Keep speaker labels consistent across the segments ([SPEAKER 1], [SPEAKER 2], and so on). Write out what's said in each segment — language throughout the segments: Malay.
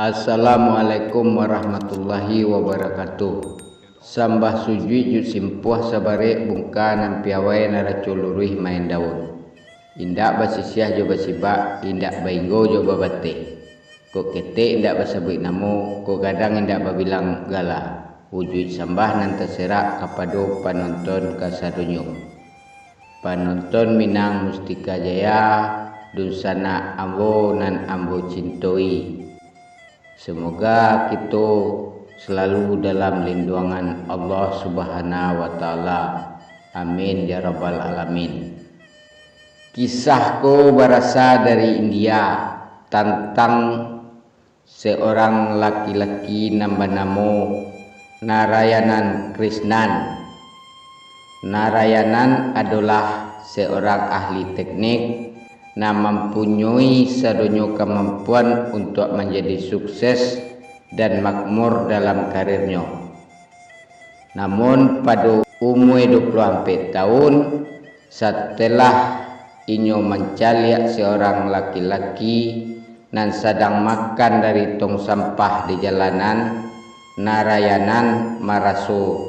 [SPEAKER 1] Assalamualaikum warahmatullahi wabarakatuh. Sambah sujui jut simpuah sabare bungka nan piawai naraculuruih main daun. Indak basisiah jo basibak, indak bainggo jo babate. Ko kete indak basabui namo, ko gadang indak babilang gala. Wujud sambah nan terserak kapado panonton kasadunyo. Panonton Minang Mustika Jaya, dunsana ambo nan ambo cintoi. Semoga kita selalu dalam lindungan Allah Subhanahu wa taala. Amin ya rabbal alamin. Kisahku berasal dari India tentang seorang laki-laki namo Narayanan Krishnan. Narayanan adalah seorang ahli teknik yang mempunyai sedonyo kemampuan untuk menjadi sukses dan makmur dalam karirnya. Namun pada umur 24 tahun setelah inyo mencaliak seorang laki-laki yang sedang makan dari tong sampah di jalanan, Narayanan merasu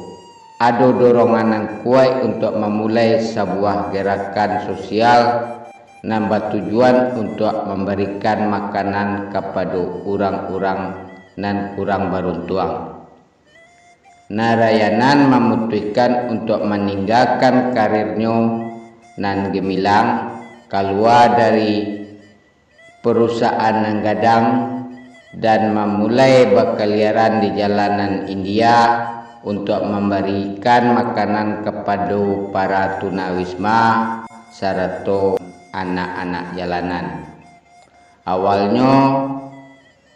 [SPEAKER 1] ada dorongan yang kuat untuk memulai sebuah gerakan sosial yang bertujuan untuk memberikan makanan kepada orang-orang yang kurang beruntung. Narayanan memutuskan untuk meninggalkan karirnya nan gemilang, keluar dari perusahaan yang gadang dan memulai berkeliaran di jalanan India untuk memberikan makanan kepada para tunawisma serta anak-anak jalanan. Awalnya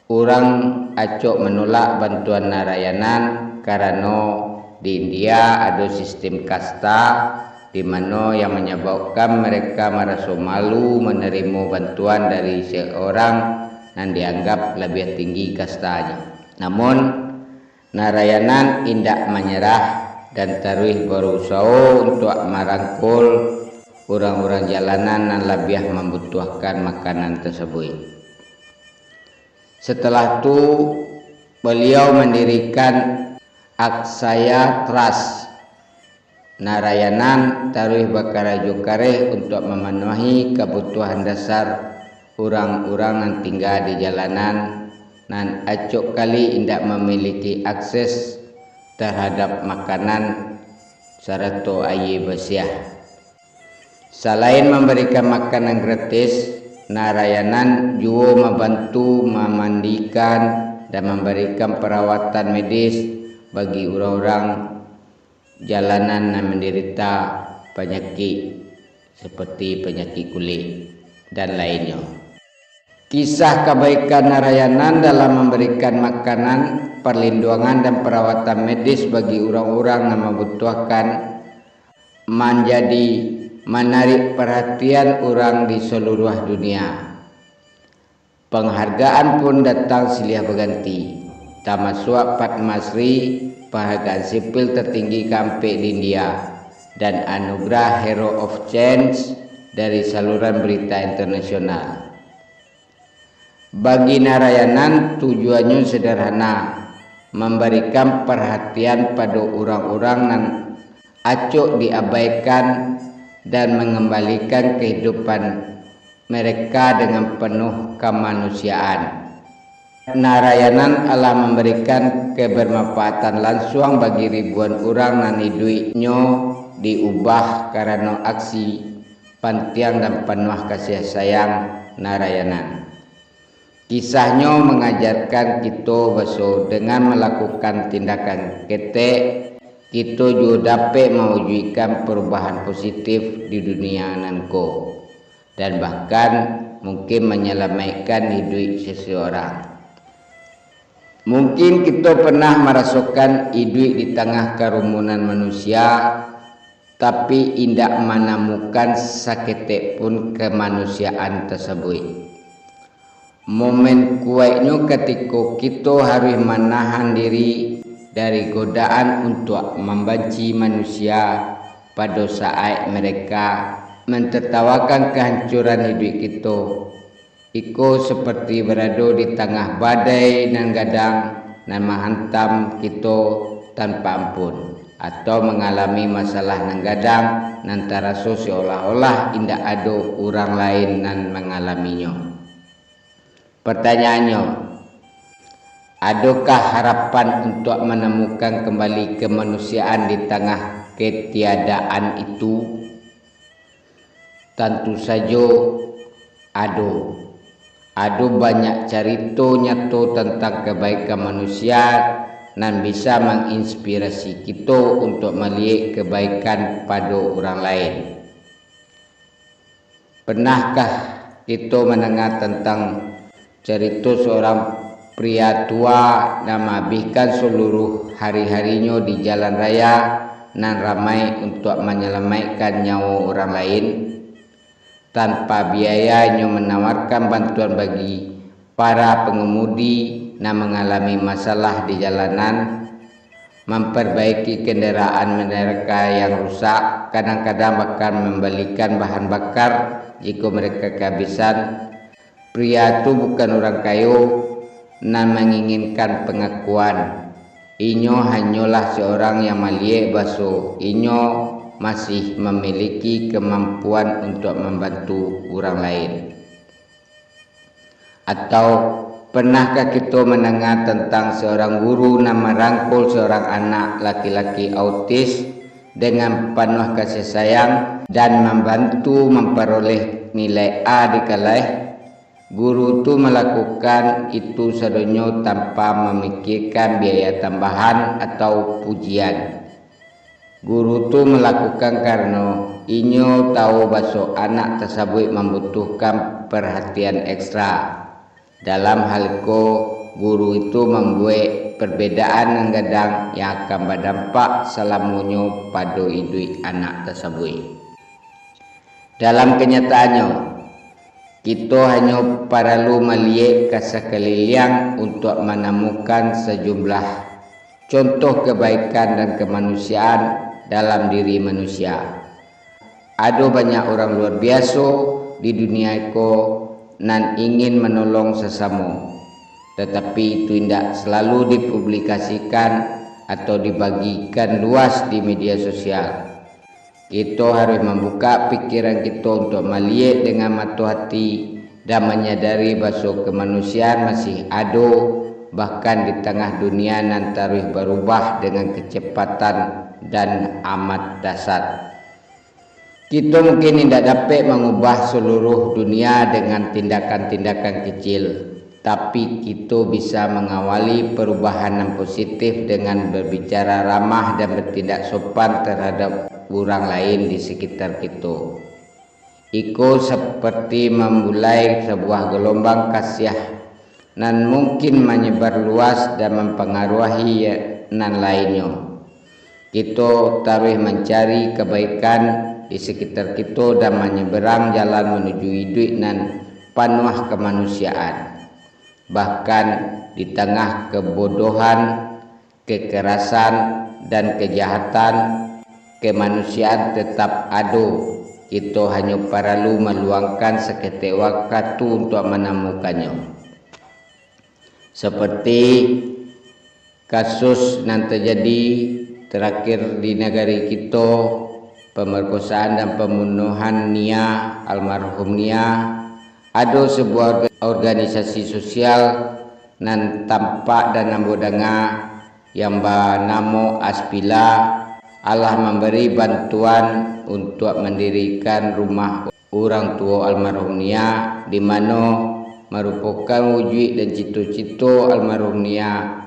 [SPEAKER 1] orang acok menolak bantuan Narayanan karena di India ada sistem kasta di mana yang menyebabkan mereka merasa malu menerima bantuan dari seorang yang dianggap lebih tinggi kastanya. Namun Narayanan tidak menyerah dan terus berusaha untuk merangkul orang-orang jalanan yang lebih membutuhkan makanan tersebut. Setelah itu beliau mendirikan Akshaya Trust. Narayanan terus bekerja keras untuk memenuhi kebutuhan dasar orang-orang yang tinggal di jalanan dan acok kali tidak memiliki akses terhadap makanan serta air bersih. Selain memberikan makanan gratis, Narayanan juga membantu memandikan dan memberikan perawatan medis bagi orang-orang jalanan yang menderita penyakit seperti penyakit kulit dan lainnya. Kisah kebaikan Narayanan dalam memberikan makanan, perlindungan dan perawatan medis bagi orang-orang yang membutuhkan menjadi menarik perhatian orang di seluruh dunia. Penghargaan pun datang silih berganti, termasuk Padma Shri, penghargaan sipil tertinggi kampe di India, dan anugerah Hero of Change dari saluran berita internasional. Bagi Narayanan tujuannya sederhana, memberikan perhatian pada orang-orang yang acok diabaikan dan mengembalikan kehidupan mereka dengan penuh kemanusiaan. Narayanan telah memberikan kebermanfaatan langsung bagi ribuan orang yang hidupnya diubah karena aksi pantiang dan penuh kasih sayang Narayanan. Kisahnya mengajarkan kita bahwa dengan melakukan tindakan ketek, kita juga dapat mewujudkan perubahan positif di dunia nanko dan bahkan mungkin menyelamatkan hidup seseorang. Mungkin kita pernah merasakan hidup di tengah kerumunan manusia, tapi tidak menemukan seketik pun kemanusiaan tersebut. Momen kuatnya ketika kita harus menahan diri dari godaan untuk membenci manusia pada saat mereka mentertawakan kehancuran hidup kita. iko seperti berada di tengah badai nan gadang nan menghantam kita tanpa ampun, atau mengalami masalah nan gadang nan terasa seolah-olah indak ada orang lain nan mengalaminya. Pertanyaannya, adakah harapan untuk menemukan kembali kemanusiaan di tengah ketiadaan itu? Tentu saja ada. Ada banyak cerita nyata tentang kebaikan manusia nan bisa menginspirasi kita untuk melihat kebaikan pada orang lain. Pernahkah kita mendengar tentang cerita seorang pria tua yang menghabiskan seluruh hari-harinya di jalan raya nan ramai untuk menyelamatkan nyawa orang lain? Tanpa biayanya menawarkan bantuan bagi para pengemudi yang mengalami masalah di jalanan, memperbaiki kenderaan mereka yang rusak, kadang-kadang bahkan membelikan bahan bakar jika mereka kehabisan. Pria itu bukan orang kaya dan menginginkan pengakuan. Inyo hanyalah seorang yang melihat bahwa inyo masih memiliki kemampuan untuk membantu orang lain. Atau pernahkah kita mendengar tentang seorang guru yang merangkul seorang anak laki-laki autis dengan penuh kasih sayang dan membantu memperoleh nilai A di kelas? Guru itu melakukan itu sedunia tanpa memikirkan biaya tambahan atau pujian. Guru itu melakukan karena inyo tahu bahwa anak tersebut membutuhkan perhatian ekstra. Dalam hal itu, guru itu membuat perbedaan yang kadang yang akan berdampak selamanya pada hidup anak tersebut. Dalam kenyataannya, kita hanya perlu melihat ke sekeliling untuk menemukan sejumlah contoh kebaikan dan kemanusiaan dalam diri manusia. Ada banyak orang luar biasa di dunia ini nan ingin menolong sesama, tetapi itu tidak selalu dipublikasikan atau dibagikan luas di media sosial. Kita harus membuka pikiran kita untuk melihat dengan mata hati dan menyadari bahwa kemanusiaan masih ada, bahkan di tengah dunia yang terus berubah dengan kecepatan dan amat dahsyat. Kita mungkin tidak dapat mengubah seluruh dunia dengan tindakan-tindakan kecil, tapi kita bisa mengawali perubahan yang positif dengan berbicara ramah dan bertindak sopan terhadap orang lain di sekitar kita. Itu seperti memulai sebuah gelombang kasih nan mungkin menyebar luas dan mempengaruhi nan lainnya. Kita terus mencari kebaikan di sekitar kita dan menyeberang jalan menuju hidup nan penuh kemanusiaan. Bahkan di tengah kebodohan, kekerasan dan kejahatan, kemanusiaan tetap ada. Kita hanya perlu meluangkan seketik waktu untuk menemukannya. Seperti kasus yang terjadi terakhir di negara kita, pemerkosaan dan pembunuhan Nia, almarhum Nia. Ada sebuah organisasi sosial nan tampak dan nambodengar yang bernama Aspila Allah memberi bantuan untuk mendirikan rumah orang tua almarhum Nia, di mana merupakan wujud dan cita-cita almarhum Nia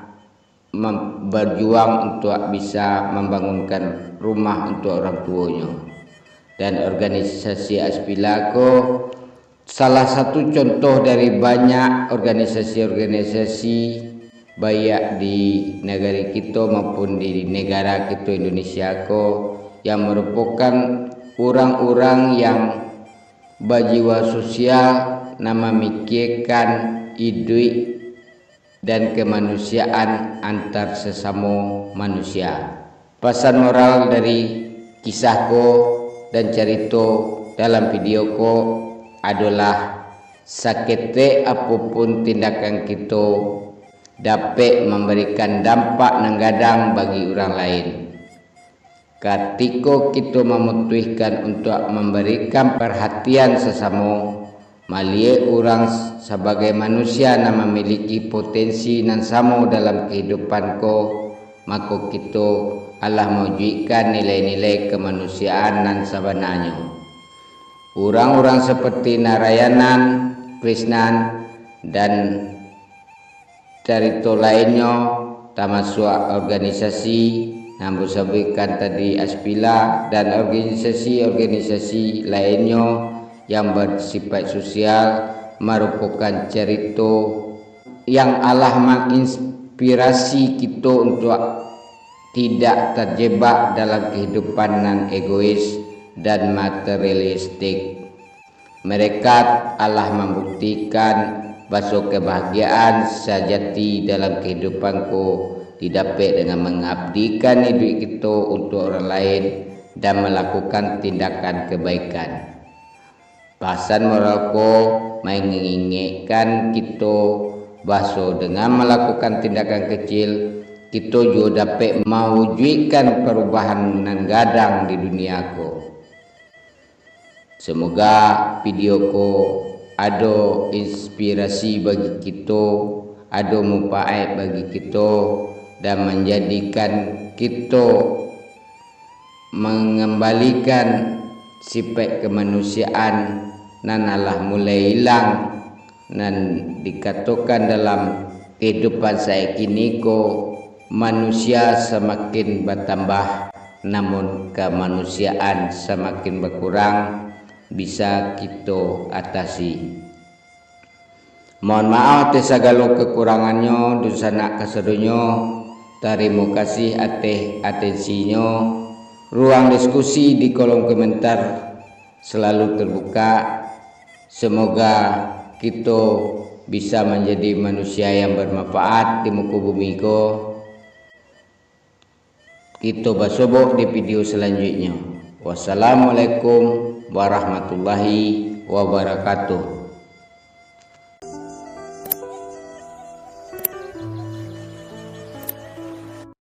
[SPEAKER 1] berjuang untuk bisa membangunkan rumah untuk orang tuanya. Dan organisasi Aspilako salah satu contoh dari banyak organisasi-organisasi baik di negara kita maupun di negara kita Indonesia yang merupakan orang-orang yang berjiwa sosial dan memikirkan hidup dan kemanusiaan antar sesama manusia. Pesan moral dari kisahku dan cerita dalam videoku adalah sakete apapun tindakan kita dapat memberikan dampak nenggadang bagi orang lain. Ketika kita memutuskan untuk memberikan perhatian sesama, malia orang sebagai manusia yang memiliki potensi yang sama dalam kehidupan ko, maka kita Allah mewujudkan nilai-nilai kemanusiaan yang sebenarnya. Orang-orang seperti Narayanan, Krishnan, dan cerita lainnya, termasuk organisasi yang disebutkan tadi Aspila dan organisasi-organisasi lainnya yang bersifat sosial, merupakan cerita yang Allah menginspirasi kita untuk tidak terjebak dalam kehidupan yang egois dan materialistik. Mereka Allah membuktikan bahwa kebahagiaan sejati dalam kehidupanku didapat dengan mengabdikan hidup kita untuk orang lain dan melakukan tindakan kebaikan. Pasan moralku mengingatkan kita bahwa dengan melakukan tindakan kecil, kita juga dapat mewujudkan perubahan nenggadang di duniaku. Semoga videoku ada inspirasi bagi kita, ada manfaat bagi kita, dan menjadikan kita mengembalikan sifat kemanusiaan nan Allah mulai hilang dan dikatakan dalam kehidupan saya kini ko manusia semakin bertambah namun kemanusiaan semakin berkurang, bisa kita atasi. Mohon maaf atas segala kekurangannya, dosa nak kesedunya. Terima kasih atas atensinya. Ruang diskusi di kolom komentar selalu terbuka. Semoga kita bisa menjadi manusia yang bermanfaat di muka bumi ko. Kita bersobok di video selanjutnya. Wassalamualaikum warahmatullahi wabarakatuh.